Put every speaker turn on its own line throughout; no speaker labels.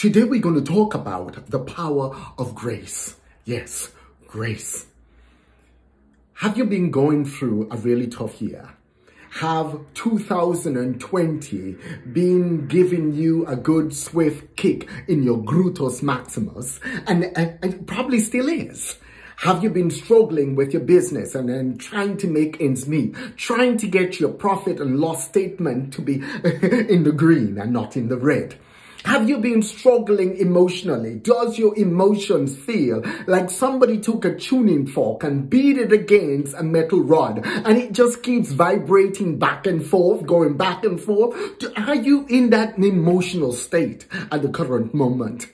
Today we're going to talk about the power of grace. Yes, grace. Have you been going through a really tough year? Have 2020 been giving you a good swift kick in your gluteus maximus? And probably still is. Have you been struggling with your business and then trying to make ends meet, trying to get your profit and loss statement to be in the green and not in the red? Have you been struggling emotionally? Does your emotions feel like somebody took a tuning fork and beat it against a metal rod and it just keeps vibrating back and forth, going back and forth? Are you in that emotional state at the current moment?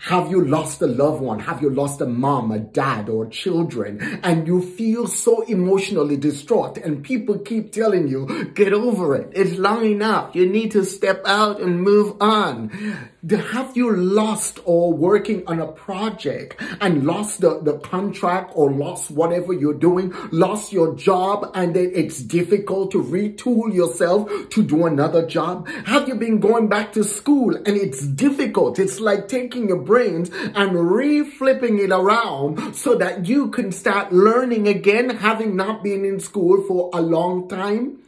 Have you lost a loved one? Have you lost a mom, a dad, or children? And you feel so emotionally distraught and people keep telling you, get over it. It's long enough. You need to step out and move on. Have you lost or working on a project and lost the contract or lost whatever you're doing, lost your job, and then it's difficult to retool yourself to do another job? Have you been going back to school and it's difficult? It's like taking your brains and re-flipping it around so that you can start learning again, having not been in school for a long time?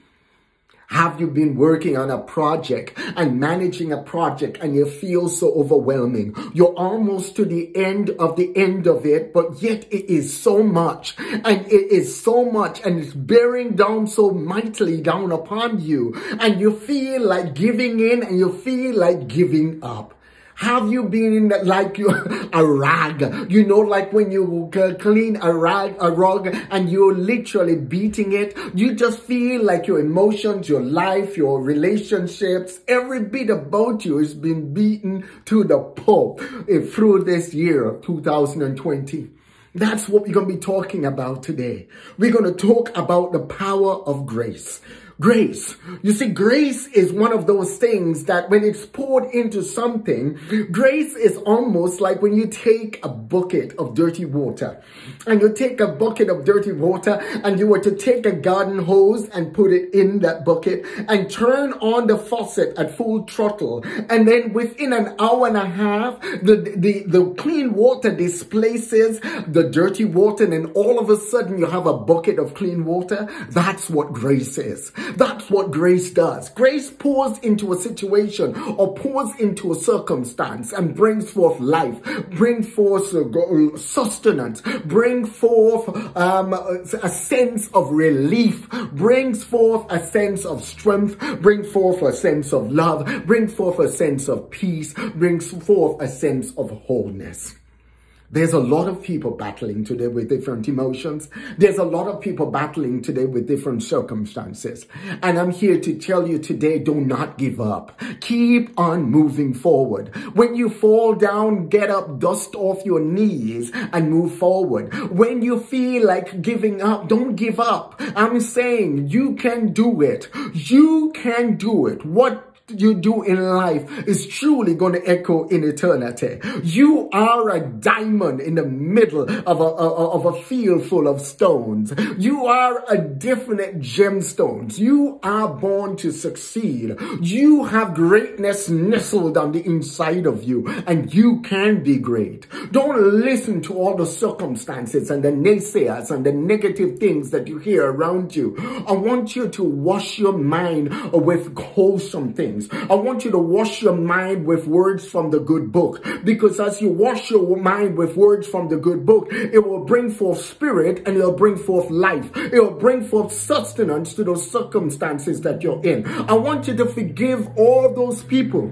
Have you been working on a project and managing a project and you feel so overwhelming? You're almost to the end of it, but yet it is so much and it is so much and it's bearing down so mightily down upon you and you feel like giving in and you feel like giving up. Have you been in that, like a rag? You know, like when you clean a rug and you're literally beating it. You just feel like your emotions, your life, your relationships, every bit about you has been beaten to the pulp through this year of 2020. That's what we're going to be talking about today. We're going to talk about the power of grace. Grace. You see, grace is one of those things that when it's poured into something, grace is almost like when you take a bucket of dirty water and you take a bucket of dirty water and you were to take a garden hose and put it in that bucket and turn on the faucet at full throttle. And then within an hour and a half, the clean water displaces the dirty water. And then all of a sudden you have a bucket of clean water. That's what grace is. That's what grace does. Grace pours into a situation or pours into a circumstance and brings forth life, brings forth sustenance, brings forth a sense of relief, brings forth a sense of strength, brings forth a sense of love, brings forth a sense of peace, brings forth a sense of wholeness. There's a lot of people battling today with different emotions. There's a lot of people battling today with different circumstances. And I'm here to tell you today, do not give up. Keep on moving forward. When you fall down, get up, dust off your knees and move forward. When you feel like giving up, don't give up. I'm saying you can do it. You can do it. What you do in life is truly going to echo in eternity. You are a diamond in the middle of a field full of stones. You are a definite gemstones. You are born to succeed. You have greatness nestled on the inside of you, and you can be great. Don't listen to all the circumstances and the naysayers and the negative things that you hear around you. I want you to wash your mind with wholesome things. I want you to wash your mind with words from the good book, because as you wash your mind with words from the good book, it will bring forth spirit and it will bring forth life. It will bring forth sustenance to those circumstances that you're in. I want you to forgive all those people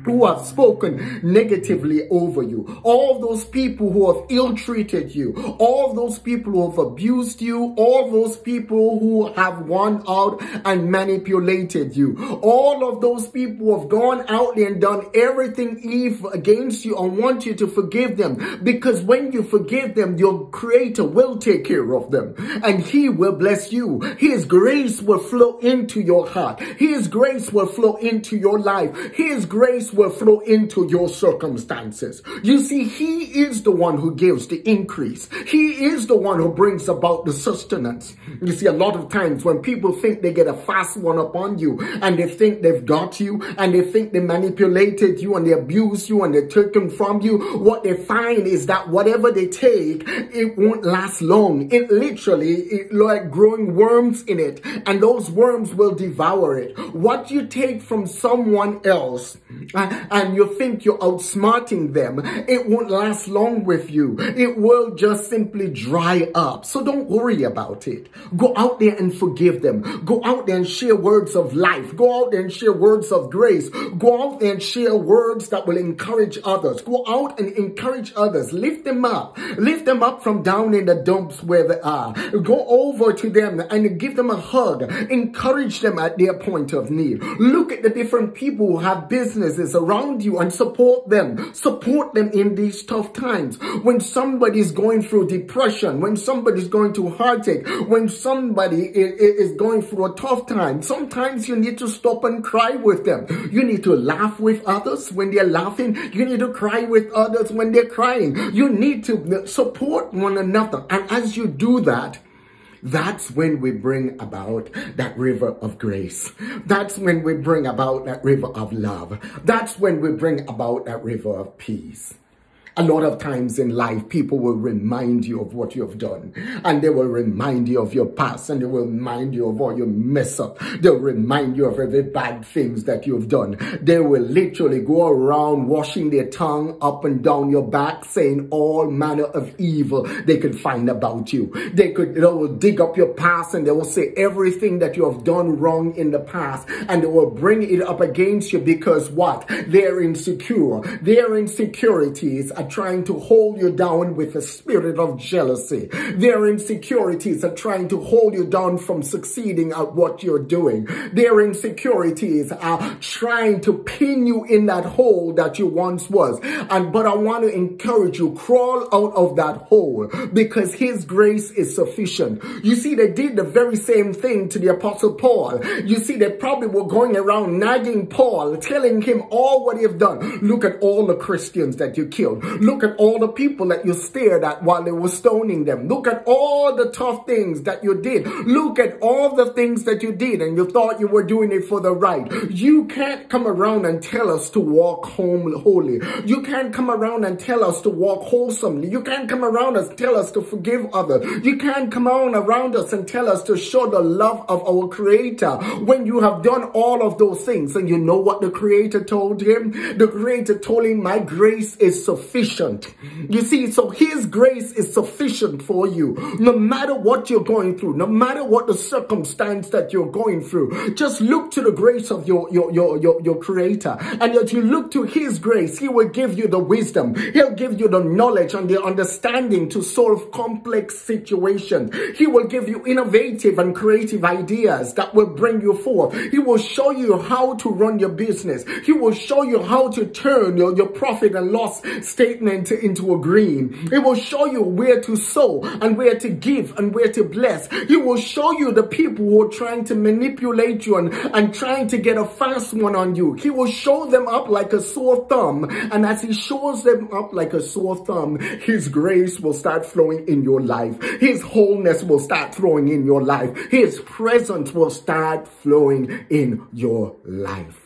who have spoken negatively over you, all those people who have ill-treated you, all those people who have abused you, all those people who have gone out and manipulated you, all of those people who have gone out and done everything evil against you. I want you to forgive them, because when you forgive them, your Creator will take care of them and He will bless you. His grace will flow into your heart. His grace will flow into your life. His grace grace will flow into your circumstances. You see, he is the one who gives the increase. He is the one who brings about the sustenance. You see, a lot of times when people think they get a fast one upon you, and they think they've got you, and they think they manipulated you, and they abuse you, and they took them from you, what they find is that whatever they take, it won't last long. It literally, like growing worms in it, and those worms will devour it. What you take from someone else, and you think you're outsmarting them, it won't last long with you. It will just simply dry up. So don't worry about it. Go out there and forgive them. Go out there and share words of life. Go out there and share words of grace. Go out there and share words that will encourage others. Go out and encourage others. Lift them up. Lift them up from down in the dumps where they are. Go over to them and give them a hug. Encourage them at their point of need. Look at the different people who have businesses around you and support them. Support them in these tough times. When somebody's going through depression, when somebody's going through heartache, when somebody is going through a tough time, sometimes you need to stop and cry with them. You need to laugh with others when they're laughing. You need to cry with others when they're crying. You need to support one another. And as you do that, that's when we bring about that river of grace. That's when we bring about that river of love. That's when we bring about that river of peace. A lot of times in life, people will remind you of what you have done. And they will remind you of your past. And they will remind you of all your mess up. They'll remind you of every bad things that you've done. They will literally go around washing their tongue up and down your back, saying all manner of evil they could find about you. They will dig up your past, and they will say everything that you have done wrong in the past. And they will bring it up against you because what? They're insecure. Their insecurities are trying to hold you down with a spirit of jealousy. Their insecurities are trying to hold you down from succeeding at what you're doing. Their insecurities are trying to pin you in that hole that you once was. But I want to encourage you, crawl out of that hole because his grace is sufficient. You see, they did the very same thing to the Apostle Paul. You see, they probably were going around nagging Paul, telling him all what they've done. Look at all the Christians that you killed. Look at all the people that you stared at while they were stoning them. Look at all the tough things that you did. Look at all the things that you did, and you thought you were doing it for the right. You can't come around and tell us to walk holy. You can't come around and tell us to walk wholesomely. You can't come around and tell us to forgive others. You can't come around us and tell us to show the love of our Creator when you have done all of those things. And you know what the Creator told him? The Creator told him, my grace is sufficient. You see, so his grace is sufficient for you. No matter what you're going through, no matter what the circumstance that you're going through, just look to the grace of your Creator. And as you look to his grace, he will give you the wisdom. He'll give you the knowledge and the understanding to solve complex situations. He will give you innovative and creative ideas that will bring you forth. He will show you how to run your business. He will show you how to turn your profit and loss statement into a green. It will show you where to sow and where to give and where to bless. He will show you the people who are trying to manipulate you and trying to get a fast one on you. He will show them up like a sore thumb. And as he shows them up like a sore thumb, his grace will start flowing in your life. His wholeness will start flowing in your life. His presence will start flowing in your life.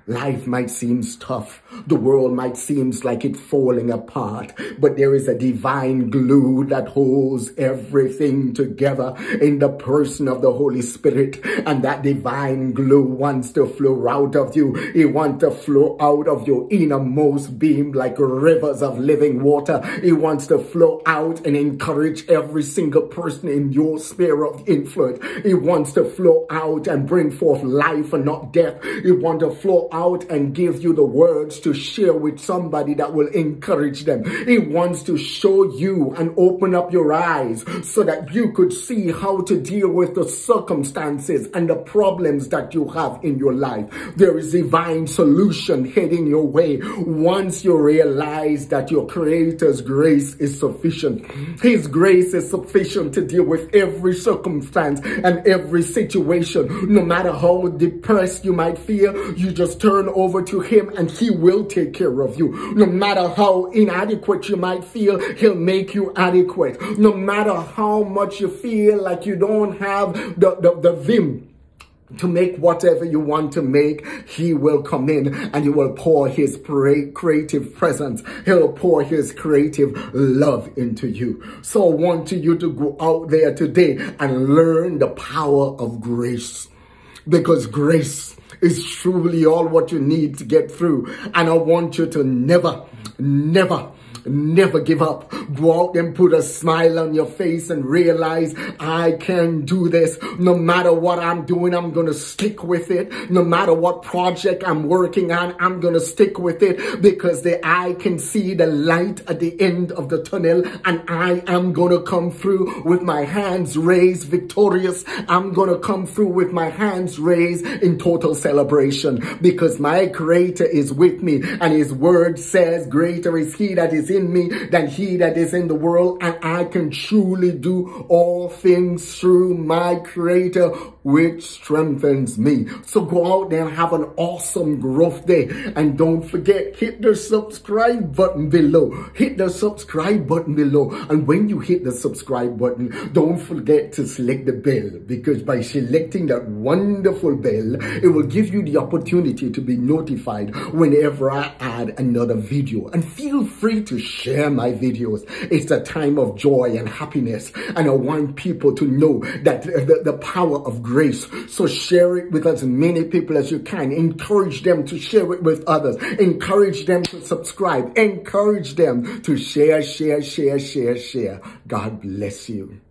Life might seem tough. The world might seem like it's falling apart. But there is a divine glue that holds everything together in the person of the Holy Spirit. And that divine glue wants to flow out of you. It wants to flow out of your innermost being like rivers of living water. It wants to flow out and encourage every single person in your sphere of influence. It wants to flow out and bring forth life and not death. It wants to flow out and give you the words to share with somebody that will encourage them. It wants to show you and open up your eyes so that you could see how to deal with the circumstances and the problems that you have in your life. There is divine solution heading your way once you realize that your Creator's grace is sufficient. His grace is sufficient to deal with every circumstance and every situation. No matter how depressed you might feel, you just turn over to him and he will take care of you. No matter how inadequate you might feel, he'll make you adequate. No matter how much you feel like you don't have the vim to make whatever you want to make, he will come in and he will pour his creative presence. He'll pour his creative love into you. So I want you to go out there today and learn the power of grace, because grace is truly all what you need to get through. And I want you to never give up. Go out and put a smile on your face and realize, I can do this. No matter what I'm doing, I'm going to stick with it. No matter what project I'm working on, I'm going to stick with it, because I can see the light at the end of the tunnel, and I am going to come through with my hands raised victorious. I'm going to come through with my hands raised in total celebration, because my Creator is with me, and his word says, greater is he that is in me than he that is in the world, and I can truly do all things through my Creator which strengthens me. So go out there and have an awesome growth day, and don't forget, hit the subscribe button below. Hit the subscribe button below, and when you hit the subscribe button, don't forget to select the bell, because by selecting that wonderful bell, it will give you the opportunity to be notified whenever I add another video. And feel free to share my videos. It's a time of joy and happiness, and I want people to know that the power of grace. So share it with as many people as you can. Encourage them to share it with others. Encourage them to subscribe. Encourage them to share. God bless you.